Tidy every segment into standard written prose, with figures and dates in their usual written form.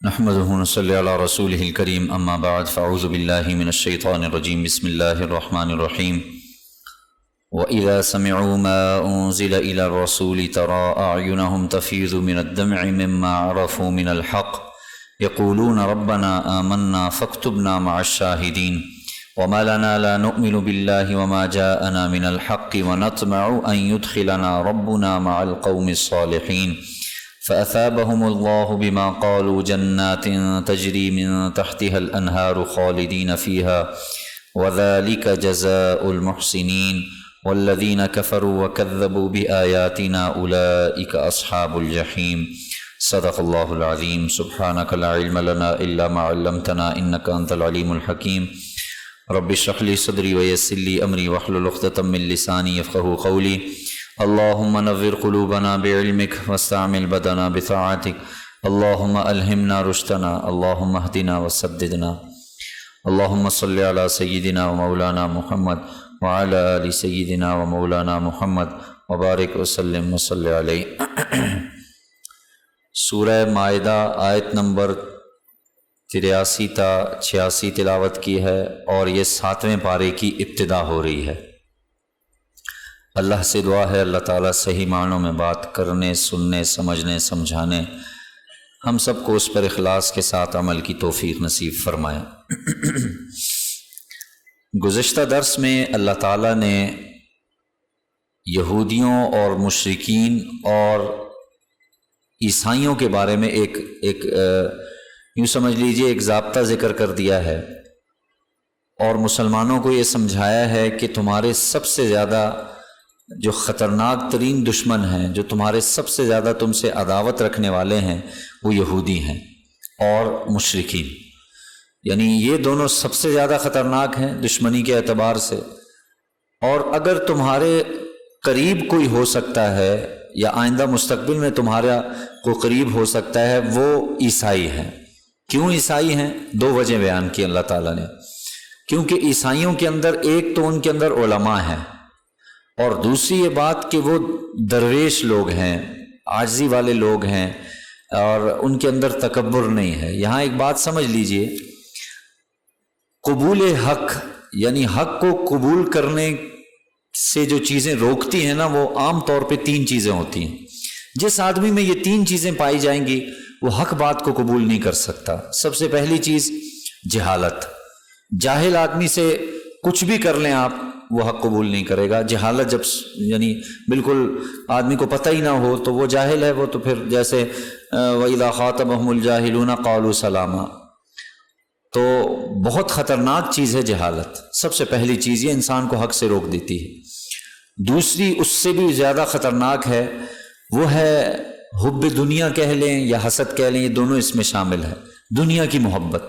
نحمده ونصلي على رسوله الكريم اما بعد فاعوذ بالله من الشيطان الرجيم بسم الله الرحمن الرحيم وإذا سمعوا ما أنزل إلى الرسول ترى أعينهم تفيض من الدمع مما عرفوا من الحق يقولون ربنا آمنا فاكتبنا مع الشاهدين وما لنا لا نؤمن بالله وما جاءنا من الحق ونطمع أن يدخلنا ربنا مع القوم الصالحين فأثابهم الله بما قالوا جنات تجري من تحتها الأنهار خالدين فيها وذلك جزاء المحسنين والذين كفروا وكذبوا بآياتنا أولئك أصحاب الجحيم صدق الله العظيم سبحانك لا علم لنا إلا ما علمتنا إنك أنت العليم الحكيم رب اشرح لي صدري ويسر لي أمري واحلل عقدة من لساني يفقهوا قولي اللهم نور قلوبنا بعلمك واستعمل بدنا بطاعتك اللهم ألهمنا رشدنا اللهم اهدنا وسددنا اللهم صل على سيدنا ومولانا محمد وعلى آل سيدنا ومولانا محمد وبارک وسلم وصلی علیہ۔ سورہ مائدہ آیت نمبر 83 تا 86 تلاوت کی ہے اور یہ 7ویں پارے کی ابتدا ہو رہی ہے۔ اللہ سے دعا ہے اللہ تعالیٰ صحیح معنوں میں بات کرنے، سننے، سمجھنے، سمجھانے ہم سب کو اس پر اخلاص کے ساتھ عمل کی توفیق نصیب فرمائے۔ گزشتہ درس میں اللہ تعالیٰ نے یہودیوں اور مشرکین اور عیسائیوں کے بارے میں ایک یوں سمجھ لیجئے ایک ضابطہ ذکر کر دیا ہے اور مسلمانوں کو یہ سمجھایا ہے کہ تمہارے سب سے زیادہ جو خطرناک ترین دشمن ہیں، جو تمہارے سب سے زیادہ تم سے عداوت رکھنے والے ہیں، وہ یہودی ہیں اور مشرکین، یعنی یہ دونوں سب سے زیادہ خطرناک ہیں دشمنی کے اعتبار سے، اور اگر تمہارے قریب کوئی ہو سکتا ہے یا آئندہ مستقبل میں تمہارا کو قریب ہو سکتا ہے وہ عیسائی ہیں۔ کیوں عیسائی ہیں؟ 2 وجہ بیان کی اللہ تعالیٰ نے۔ کیونکہ عیسائیوں کے اندر ایک تو ان کے اندر علماء ہیں، اور دوسری یہ بات کہ وہ درویش لوگ ہیں، عاجزی والے لوگ ہیں، اور ان کے اندر تکبر نہیں ہے۔ یہاں ایک بات سمجھ لیجئے، قبول حق یعنی حق کو قبول کرنے سے جو چیزیں روکتی ہیں نا، وہ عام طور پہ 3 چیزیں ہوتی ہیں۔ جس آدمی میں یہ 3 چیزیں پائی جائیں گی وہ حق بات کو قبول نہیں کر سکتا۔ سب سے پہلی چیز جہالت، جاہل آدمی سے کچھ بھی کر لیں آپ، وہ حق قبول نہیں کرے گا۔ جہالت جب یعنی بالکل آدمی کو پتہ ہی نہ ہو تو وہ جاہل ہے، وہ تو پھر جیسے وَإِذَا خَاطَبَهُمُ الْجَاهِلُونَ قَالُوا سَلَامًا، تو بہت خطرناک چیز ہے جہالت۔ سب سے پہلی چیز یہ انسان کو حق سے روک دیتی ہے۔ دوسری اس سے بھی زیادہ خطرناک ہے، وہ ہے حب دنیا کہہ لیں یا حسد کہہ لیں، یہ دونوں اس میں شامل ہے۔ دنیا کی محبت،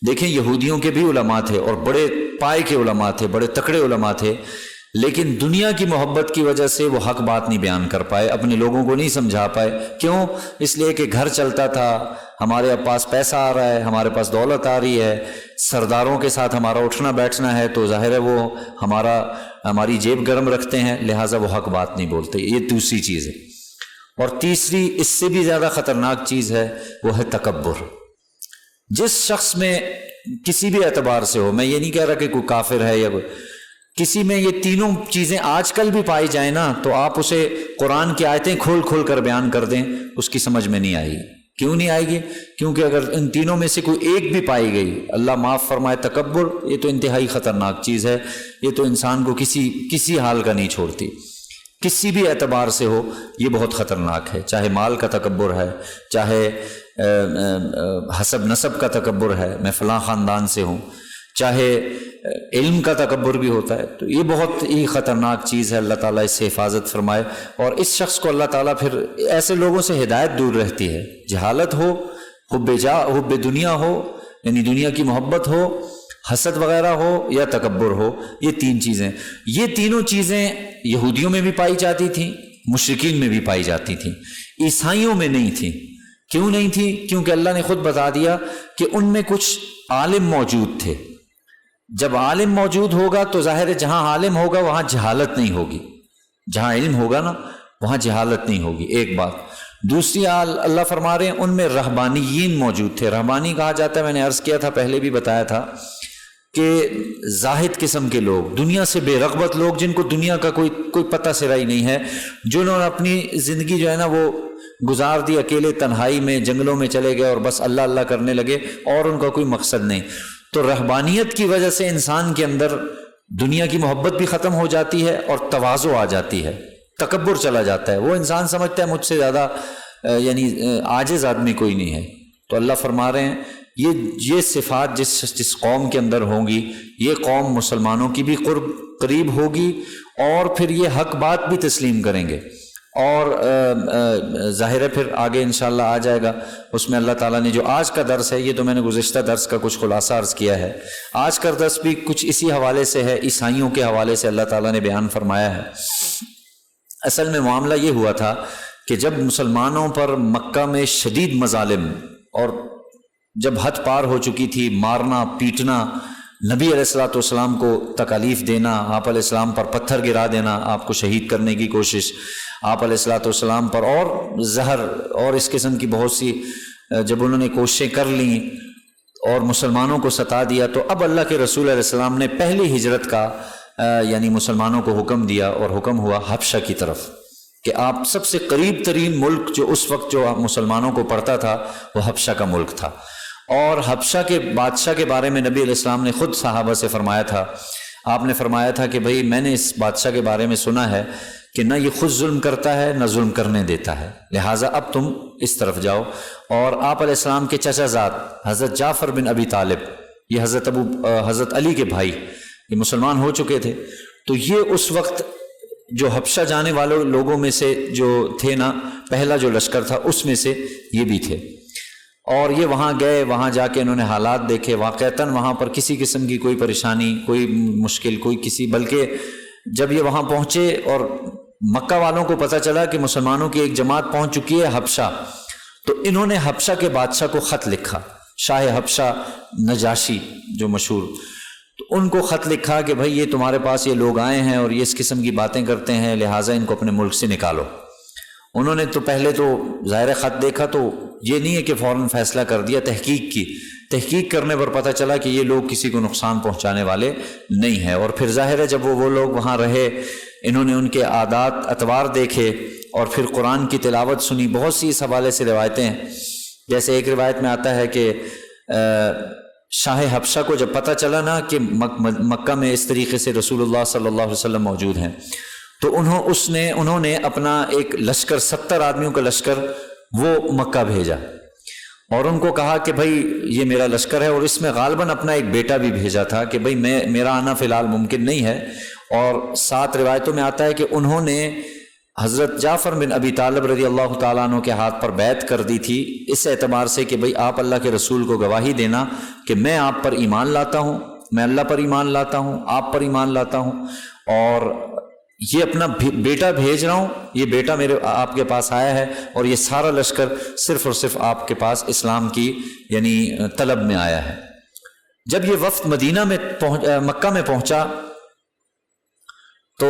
دیکھیں یہودیوں کے بھی علماء تھے اور بڑے پائے کے علماء تھے، بڑے تکڑے علماء تھے، لیکن دنیا کی محبت کی وجہ سے وہ حق بات نہیں بیان کر پائے، اپنے لوگوں کو نہیں سمجھا پائے۔ کیوں؟ اس لیے کہ گھر چلتا تھا، ہمارے پاس پیسہ آ رہا ہے، ہمارے پاس دولت آ رہی ہے، سرداروں کے ساتھ ہمارا اٹھنا بیٹھنا ہے، تو ظاہر ہے وہ ہماری جیب گرم رکھتے ہیں، لہٰذا وہ حق بات نہیں بولتے۔ یہ دوسری چیز ہے۔ اور تیسری اس سے بھی زیادہ خطرناک چیز ہے، وہ ہے تکبر۔ جس شخص میں کسی بھی اعتبار سے ہو، میں یہ نہیں کہہ رہا کہ کوئی کافر ہے یا کسی میں یہ تینوں چیزیں آج کل بھی پائی جائیں نا، تو آپ اسے قرآن کی آیتیں کھول کھول کر بیان کر دیں، اس کی سمجھ میں نہیں آئے گی۔ کیوں نہیں آئے گی؟ کیونکہ اگر ان تینوں میں سے کوئی ایک بھی پائی گئی، اللہ معاف فرمائے، تکبر، یہ تو انتہائی خطرناک چیز ہے، یہ تو انسان کو کسی حال کا نہیں چھوڑتی، کسی بھی اعتبار سے ہو یہ بہت خطرناک ہے۔ چاہے مال کا تکبر ہے، چاہے حسب نسب کا تکبر ہے، میں فلاں خاندان سے ہوں، چاہے علم کا تکبر بھی ہوتا ہے، تو یہ بہت ہی خطرناک چیز ہے۔ اللہ تعالیٰ اس سے حفاظت فرمائے، اور اس شخص کو اللہ تعالیٰ پھر ایسے لوگوں سے ہدایت دور رہتی ہے۔ جہالت ہو، حب دنیا ہو یعنی دنیا کی محبت ہو، حسد وغیرہ ہو یا تکبر ہو، یہ 3 چیزیں، یہ تینوں چیزیں یہودیوں میں بھی پائی جاتی تھیں، مشرکین میں بھی پائی جاتی تھیں، عیسائیوں میں نہیں تھیں۔ کیوں نہیں تھی؟ کیونکہ اللہ نے خود بتا دیا کہ ان میں کچھ عالم موجود تھے۔ جب عالم موجود ہوگا تو ظاہر ہے جہاں عالم ہوگا وہاں جہالت نہیں ہوگی، جہاں علم ہوگا نا وہاں جہالت نہیں ہوگی، ایک بات۔ دوسری اللہ فرما رہے ہیں ان میں رہبانیین موجود تھے. رہبانی کہا جاتا ہے، میں نے عرض کیا تھا، پہلے بھی بتایا تھا کہ زاہد قسم کے لوگ، دنیا سے بے رغبت لوگ، جن کو دنیا کا کوئی پتہ سرا ہی نہیں ہے، جنہوں نے اپنی زندگی جو ہے نا وہ گزار دی اکیلے تنہائی میں، جنگلوں میں چلے گئے اور بس اللہ اللہ کرنے لگے اور ان کا کوئی مقصد نہیں. تو رہبانیت کی وجہ سے انسان کے اندر دنیا کی محبت بھی ختم ہو جاتی ہے اور تواضع آ جاتی ہے، تکبر چلا جاتا ہے. وہ انسان سمجھتا ہے مجھ سے زیادہ یعنی عاجز آدمی کوئی نہیں ہے. تو اللہ فرما رہے ہیں یہ صفات جس قوم کے اندر ہوں گی، یہ قوم مسلمانوں کی بھی قریب ہوگی اور پھر یہ حق بات بھی تسلیم کریں گے. اور ظاہر ہے پھر آگے انشاءاللہ آ جائے گا اس میں اللہ تعالیٰ نے جو آج کا درس ہے، یہ تو میں نے گزشتہ درس کا کچھ خلاصہ عرض کیا ہے، آج کا درس بھی کچھ اسی حوالے سے ہے، عیسائیوں کے حوالے سے اللہ تعالیٰ نے بیان فرمایا ہے. اصل میں معاملہ یہ ہوا تھا کہ جب مسلمانوں پر مکہ میں شدید مظالم اور جب حد پار ہو چکی تھی، مارنا پیٹنا، نبی علیہ الصلوۃ والسلام کو تکالیف دینا، آپ علیہ السلام پر پتھر گرا دینا، آپ کو شہید کرنے کی کوشش، آپ علیہ الصلوۃ والسلام پر اور زہر اور اس قسم کی بہت سی جب انہوں نے کوششیں کر لیں اور مسلمانوں کو ستا دیا، تو اب اللہ کے رسول علیہ السلام نے پہلی ہجرت کا یعنی مسلمانوں کو حکم دیا اور حکم ہوا حبشہ کی طرف کہ آپ سب سے قریب ترین ملک جو اس وقت جو مسلمانوں کو پڑتا تھا وہ حبشہ کا ملک تھا. اور حبشہ کے بادشاہ کے بارے میں نبی علیہ السلام نے خود صحابہ سے فرمایا تھا، آپ نے فرمایا تھا کہ بھئی میں نے اس بادشاہ کے بارے میں سنا ہے کہ نہ یہ خود ظلم کرتا ہے نہ ظلم کرنے دیتا ہے، لہٰذا اب تم اس طرف جاؤ. اور آپ علیہ السلام کے چچا زاد حضرت جعفر بن ابی طالب، یہ حضرت علی کے بھائی، یہ مسلمان ہو چکے تھے. تو یہ اس وقت جو حبشہ جانے والوں لوگوں میں سے جو تھے نا، پہلا جو لشکر تھا اس میں سے یہ بھی تھے. اور یہ وہاں گئے، وہاں جا کے انہوں نے حالات دیکھے، واقعتاً وہاں پر کسی قسم کی کوئی پریشانی، کوئی مشکل، کوئی کسی، بلکہ جب یہ وہاں پہنچے اور مکہ والوں کو پتہ چلا کہ مسلمانوں کی ایک جماعت پہنچ چکی ہے حبشہ، تو انہوں نے حبشہ کے بادشاہ کو خط لکھا، شاہ حبشہ نجاشی جو مشہور، تو ان کو خط لکھا کہ بھائی یہ تمہارے پاس یہ لوگ آئے ہیں اور یہ اس قسم کی باتیں کرتے ہیں، لہٰذا ان کو اپنے ملک سے نکالو. انہوں نے تو پہلے تو ظاہر خط دیکھا تو یہ نہیں ہے کہ فوراً فیصلہ کر دیا، تحقیق کی، تحقیق کرنے پر پتہ چلا کہ یہ لوگ کسی کو نقصان پہنچانے والے نہیں ہیں. اور پھر ظاہر ہے جب وہ لوگ وہاں رہے، انہوں نے ان کے عادات اطوار دیکھے اور پھر قرآن کی تلاوت سنی. بہت سی اس حوالے سے روایتیں ہیں، جیسے ایک روایت میں آتا ہے کہ شاہ حبشہ کو جب پتہ چلا نا کہ مکہ میں اس طریقے سے رسول اللہ صلی اللہ علیہ وسلم موجود ہیں، تو انہوں نے اپنا ایک لشکر 70 آدمیوں کا لشکر وہ مکہ بھیجا اور ان کو کہا کہ بھائی یہ میرا لشکر ہے، اور اس میں غالباً اپنا ایک بیٹا بھی بھیجا تھا کہ بھائی میرا آنا فی الحال ممکن نہیں ہے. اور 7 روایتوں میں آتا ہے کہ انہوں نے حضرت جعفر بن ابی طالب رضی اللہ تعالیٰ عنہ کے ہاتھ پر بیعت کر دی تھی، اس اعتبار سے کہ بھئی آپ اللہ کے رسول کو گواہی دینا کہ میں آپ پر ایمان لاتا ہوں، میں اللہ پر ایمان لاتا ہوں، آپ پر ایمان لاتا ہوں، اور یہ اپنا بیٹا بھیج رہا ہوں، یہ بیٹا میرے آپ کے پاس آیا ہے، اور یہ سارا لشکر صرف اور صرف آپ کے پاس اسلام کی یعنی طلب میں آیا ہے. جب یہ وفد مدینہ میں مکہ میں پہنچا تو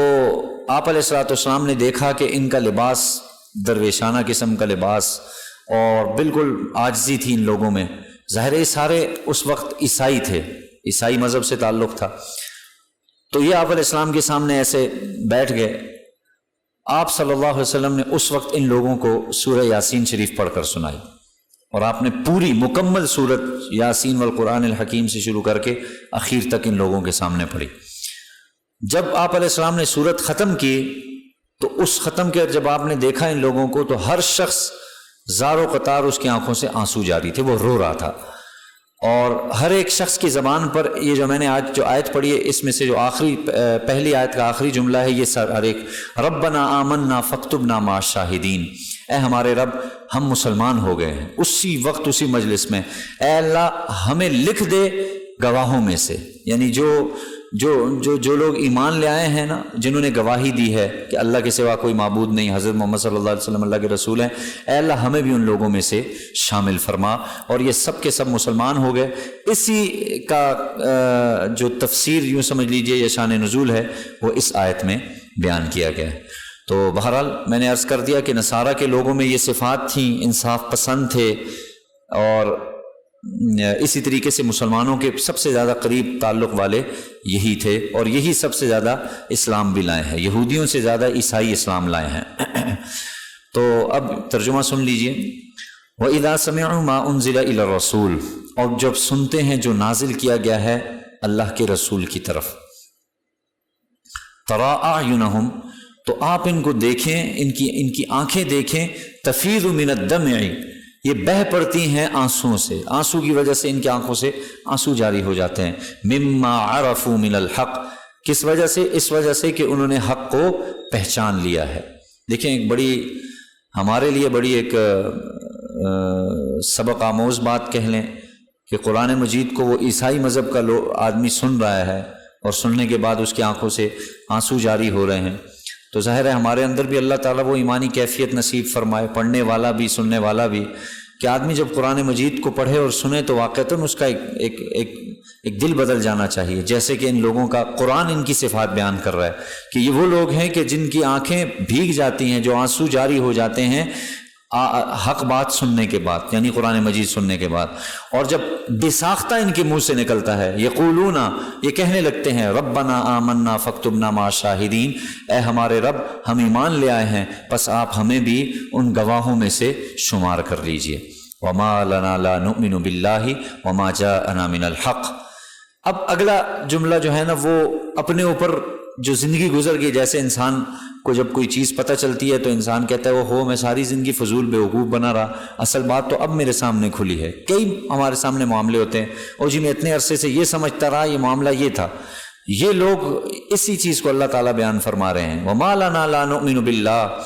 آپ علیہ الصلوۃ والسلام نے دیکھا کہ ان کا لباس درویشانہ قسم کا لباس اور بالکل عاجزی تھی ان لوگوں میں. ظاہر ہے سارے اس وقت عیسائی تھے، عیسائی مذہب سے تعلق تھا. تو یہ آپ علیہ السلام کے سامنے ایسے بیٹھ گئے. آپ صلی اللہ علیہ وسلم نے اس وقت ان لوگوں کو سورہ یاسین شریف پڑھ کر سنائی، اور آپ نے پوری مکمل سورت یاسین والقرآن الحکیم سے شروع کر کے اخیر تک ان لوگوں کے سامنے پڑھی. جب آپ علیہ السلام نے سورت ختم کی تو اس ختم کے جب آپ نے دیکھا ان لوگوں کو تو ہر شخص زار و قطار اس کی آنکھوں سے آنسو جاری تھے، وہ رو رہا تھا. اور ہر ایک شخص کی زبان پر یہ جو میں نے آج جو آیت پڑھی ہے اس میں سے جو آخری پہلی آیت کا آخری جملہ ہے، یہ ہر ایک ربنا آمنا فاکتبنا مع الشاہدین، اے ہمارے رب ہم مسلمان ہو گئے ہیں. اسی وقت اسی مجلس میں اے اللہ ہمیں لکھ دے گواہوں میں سے، یعنی جو لوگ ایمان لے آئے ہیں نا، جنہوں نے گواہی دی ہے کہ اللہ کے سوا کوئی معبود نہیں، حضرت محمد صلی اللہ علیہ وسلم اللہ کے رسول ہیں، اے اللہ ہمیں بھی ان لوگوں میں سے شامل فرما. اور یہ سب کے سب مسلمان ہو گئے. اسی کا جو تفسیر یوں سمجھ لیجئے یا شان نزول ہے وہ اس آیت میں بیان کیا گیا ہے. تو بہرحال میں نے عرض کر دیا کہ نصارہ کے لوگوں میں یہ صفات تھیں، انصاف پسند تھے، اور اسی طریقے سے مسلمانوں کے سب سے زیادہ قریب تعلق والے یہی تھے، اور یہی سب سے زیادہ اسلام بھی لائے ہیں، یہودیوں سے زیادہ عیسائی اسلام لائے ہیں۔ تو اب ترجمہ سن لیجئے۔ وَإِذَا سَمِعُوا مَا أُنزِلَ إِلَى الرَّسُولِ، اور جب سنتے ہیں جو نازل کیا گیا ہے اللہ کے رسول کی طرف، تَرَىٰ أَعْيُنَهُمْ، تو آپ ان کو دیکھیں، ان کی آنکھیں دیکھیں، تفیض من الدمع، یہ بہہ پڑتی ہیں آنسوؤں سے، آنسو کی وجہ سے ان کی آنکھوں سے آنسو جاری ہو جاتے ہیں، مما عرفوا من الحق، کس وجہ سے؟ اس وجہ سے کہ انہوں نے حق کو پہچان لیا ہے۔ دیکھیں ایک بڑی ہمارے لیے بڑی ایک سبق آموز بات کہہ لیں کہ قرآن مجید کو وہ عیسائی مذہب کا آدمی سن رہا ہے، اور سننے کے بعد اس کی آنکھوں سے آنسو جاری ہو رہے ہیں، تو ظاہر ہے ہمارے اندر بھی اللہ تعالیٰ وہ ایمانی کیفیت نصیب فرمائے، پڑھنے والا بھی سننے والا بھی، کہ آدمی جب قرآن مجید کو پڑھے اور سنے تو واقعتاً اس کا ایک دل بدل جانا چاہیے، جیسے کہ ان لوگوں کا قرآن ان کی صفات بیان کر رہا ہے کہ یہ وہ لوگ ہیں کہ جن کی آنکھیں بھیگ جاتی ہیں، جو آنسو جاری ہو جاتے ہیں حق بات سننے کے بعد، یعنی قرآن مجید سننے کے بعد، اور جب بے ساختہ ان کے منہ سے نکلتا ہے، یقولون، یہ کہنے لگتے ہیں، ربنا آمنا فاکتبنا مع الشاہدین، اے ہمارے رب ہم ایمان لے آئے ہیں پس آپ ہمیں بھی ان گواہوں میں سے شمار کر لیجئے۔ وما لنا لا نؤمن باللہ وما جاءنا من الحق۔ اب اگلا جملہ جو ہے نا وہ اپنے اوپر جو زندگی گزر گئی، جیسے انسان کو جب کوئی چیز پتہ چلتی ہے تو انسان کہتا ہے وہ ہو میں ساری زندگی فضول بیوقوف بنا رہا، اصل بات تو اب میرے سامنے کھلی ہے۔ کئی ہمارے سامنے معاملے ہوتے ہیں، اور جی میں اتنے عرصے سے یہ سمجھتا رہا یہ معاملہ یہ تھا۔ یہ لوگ اسی چیز کو اللہ تعالیٰ بیان فرما رہے ہیں، وما لنا لا نؤمن باللہ،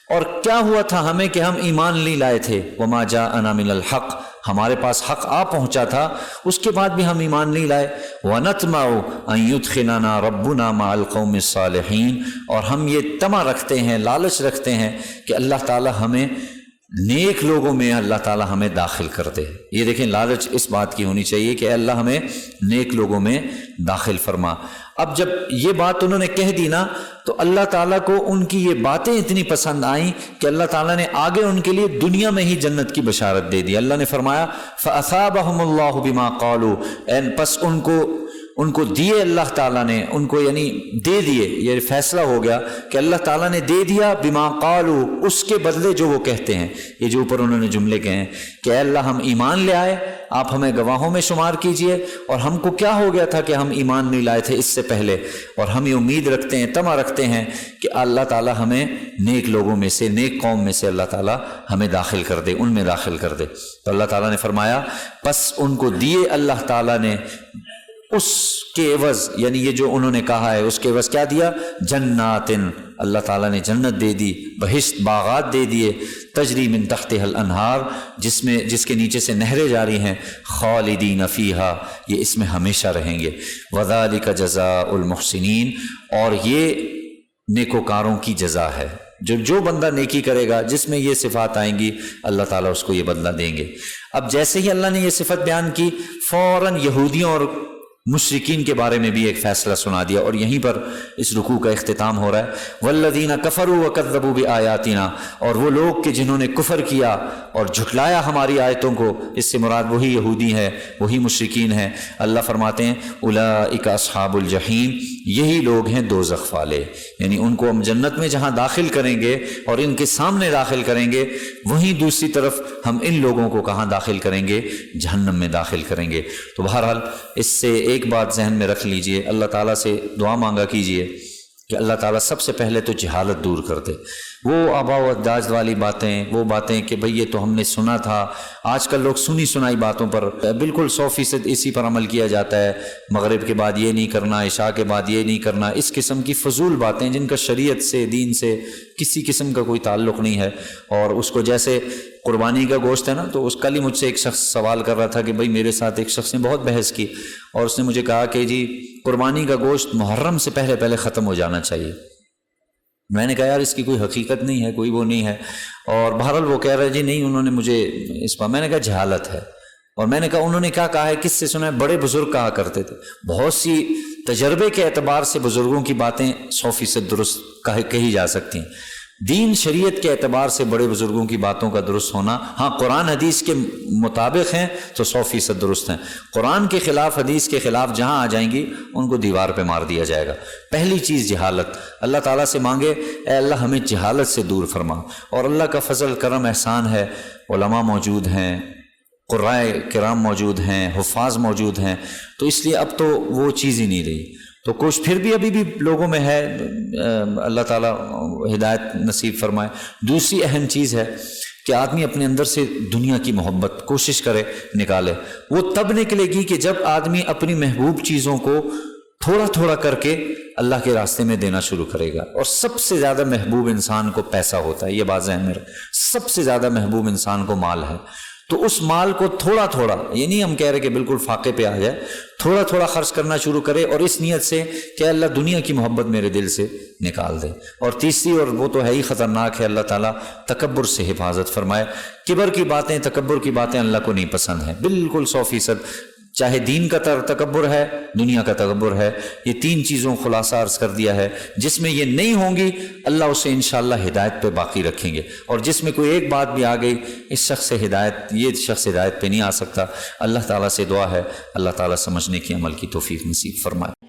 اور کیا ہوا تھا ہمیں کہ ہم ایمان نہیں لائے تھے، وما جاءنا من الحق، ہمارے پاس حق آ پہنچا تھا، اس کے بعد بھی ہم ایمان نہیں لائے، وَنَطْمَعُ أَن يُدْخِلَنَا رَبُّنَا مَعَ الْقَوْمِ الصَّالِحِينَ، اور ہم یہ طمع رکھتے ہیں، لالچ رکھتے ہیں کہ اللہ تعالیٰ ہمیں نیک لوگوں میں اللہ تعالیٰ ہمیں داخل کر دے۔ یہ دیکھیں لالچ اس بات کی ہونی چاہیے کہ اللہ ہمیں نیک لوگوں میں داخل فرما۔ اب جب یہ بات انہوں نے کہہ دی نا تو اللہ تعالیٰ کو ان کی یہ باتیں اتنی پسند آئیں کہ اللہ تعالیٰ نے آگے ان کے لیے دنیا میں ہی جنت کی بشارت دے دی۔ اللہ نے فرمایا فَأَثَابَهُمُ اللَّهُ بِمَا قَالُوا، پس ان کو دیے اللہ تعالیٰ نے، ان کو یعنی دے دیے، یہ فیصلہ ہو گیا کہ اللہ تعالیٰ نے دے دیا بما قالوا، اس کے بدلے جو وہ کہتے ہیں۔ یہ جو اوپر انہوں نے جملے کہے ہیں کہ اے اللہ ہم ایمان لے آئے، آپ ہمیں گواہوں میں شمار کیجئے، اور ہم کو کیا ہو گیا تھا کہ ہم ایمان نہیں لائے تھے اس سے پہلے، اور ہم یہ امید رکھتے ہیں، طمع رکھتے ہیں کہ اللہ تعالیٰ ہمیں نیک لوگوں میں سے، نیک قوم میں سے اللہ تعالیٰ ہمیں داخل کر دے، ان میں داخل کر دے۔ تو اللہ تعالیٰ نے فرمایا پس ان کو دیے اللہ تعالیٰ نے اس کے عوض، یعنی یہ جو انہوں نے کہا ہے اس کے عوض کیا دیا؟ جنات، اللہ تعالیٰ نے جنت دے دی، بہشت باغات دے دیے، تجری من تحتها الانہار، جس کے نیچے سے نہریں جاری ہیں، خالدین فیہا، یہ اس میں ہمیشہ رہیں گے، وذالک جزاء المحسنین، اور یہ نیکوکاروں کی جزا ہے۔ جو بندہ نیکی کرے گا، جس میں یہ صفات آئیں گی، اللہ تعالیٰ اس کو یہ بدلہ دیں گے۔ اب جیسے ہی اللہ نے یہ صفت بیان کی، فوراً یہودیوں اور مشرکین کے بارے میں بھی ایک فیصلہ سنا دیا، اور یہیں پر اس رکوع کا اختتام ہو رہا ہے۔ والذین کفروا وکذبوا بآیاتنا، اور وہ لوگ کہ جنہوں نے کفر کیا اور جھٹلایا ہماری آیتوں کو، اس سے مراد وہی یہودی ہے، وہی مشرکین ہیں۔ اللہ فرماتے ہیں اولئک اصحاب الجحیم، یہی لوگ ہیں دوزخ والے، یعنی ان کو ہم جنت میں جہاں داخل کریں گے اور ان کے سامنے داخل کریں گے، وہیں دوسری طرف ہم ان لوگوں کو کہاں داخل کریں گے؟ جہنم میں داخل کریں گے۔ تو بہرحال اس سے ایک بات ذہن میں رکھ لیجئے، اللہ تعالیٰ سے دعا مانگا کیجئے کہ اللہ تعالیٰ سب سے پہلے تو جہالت دور کر دے، وہ آباء و اجداد والی باتیں، وہ باتیں کہ بھئی یہ تو ہم نے سنا تھا۔ آج کل لوگ سنی سنائی باتوں پر بالکل 100% اسی پر عمل کیا جاتا ہے، مغرب کے بعد یہ نہیں کرنا، عشاء کے بعد یہ نہیں کرنا، اس قسم کی فضول باتیں جن کا شریعت سے، دین سے کسی قسم کا کوئی تعلق نہیں ہے۔ اور اس کو جیسے قربانی کا گوشت ہے نا، تو اس کل ہی مجھ سے ایک شخص سوال کر رہا تھا کہ بھئی میرے ساتھ ایک شخص نے بہت بحث کی، اور اس نے مجھے کہا کہ جی قربانی کا گوشت محرم سے پہلے ختم ہو جانا چاہیے۔ میں نے کہا یار اس کی کوئی حقیقت نہیں ہے، کوئی وہ نہیں ہے، اور بہرحال وہ کہہ رہے جی نہیں، انہوں نے مجھے اس پر، میں نے کہا جہالت ہے، اور میں نے کہا انہوں نے کیا کہا ہے، کس سے سنا ہے؟ بڑے بزرگ کہا کرتے تھے، بہت سی تجربے کے اعتبار سے بزرگوں کی باتیں 100% درست کہی جا سکتی ہیں، دین شریعت کے اعتبار سے بڑے بزرگوں کی باتوں کا درست ہونا، ہاں قرآن حدیث کے مطابق ہیں تو 100% درست ہیں، قرآن کے خلاف حدیث کے خلاف جہاں آ جائیں گی ان کو دیوار پہ مار دیا جائے گا۔ پہلی چیز جہالت، اللہ تعالیٰ سے مانگے اے اللہ ہمیں جہالت سے دور فرما، اور اللہ کا فضل کرم احسان ہے، علماء موجود ہیں، قرائے کرام موجود ہیں، حفاظ موجود ہیں، تو اس لیے اب تو وہ چیز ہی نہیں رہی، تو کچھ پھر بھی ابھی بھی لوگوں میں ہے، اللہ تعالیٰ ہدایت نصیب فرمائے۔ دوسری اہم چیز ہے کہ آدمی اپنے اندر سے دنیا کی محبت کوشش کرے نکالے، وہ تب نکلے گی کہ جب آدمی اپنی محبوب چیزوں کو تھوڑا تھوڑا کر کے اللہ کے راستے میں دینا شروع کرے گا۔ اور سب سے زیادہ محبوب انسان کو پیسہ ہوتا ہے، یہ بات ذہن میں رکھ، سب سے زیادہ محبوب انسان کو مال ہے، تو اس مال کو تھوڑا تھوڑا، یہ نہیں ہم کہہ رہے کہ بالکل فاقے پہ آ جائے، تھوڑا تھوڑا خرچ کرنا شروع کرے، اور اس نیت سے کہ اللہ دنیا کی محبت میرے دل سے نکال دے۔ اور تیسری، اور وہ تو ہے ہی خطرناک ہے، اللہ تعالیٰ تکبر سے حفاظت فرمائے۔ کبر کی باتیں، تکبر کی باتیں اللہ کو نہیں پسند ہیں، بالکل 100%، چاہے دین کا تکبر ہے، دنیا کا تکبر ہے، یہ تین چیزوں خلاصہ عرض کر دیا ہے، جس میں یہ نہیں ہوں گی اللہ اسے انشاءاللہ ہدایت پہ باقی رکھیں گے، اور جس میں کوئی ایک بات بھی آ گئی اس شخص سے یہ شخص ہدایت پہ نہیں آ سکتا۔ اللہ تعالیٰ سے دعا ہے اللہ تعالیٰ سمجھنے کی، عمل کی توفیق نصیب فرمائے۔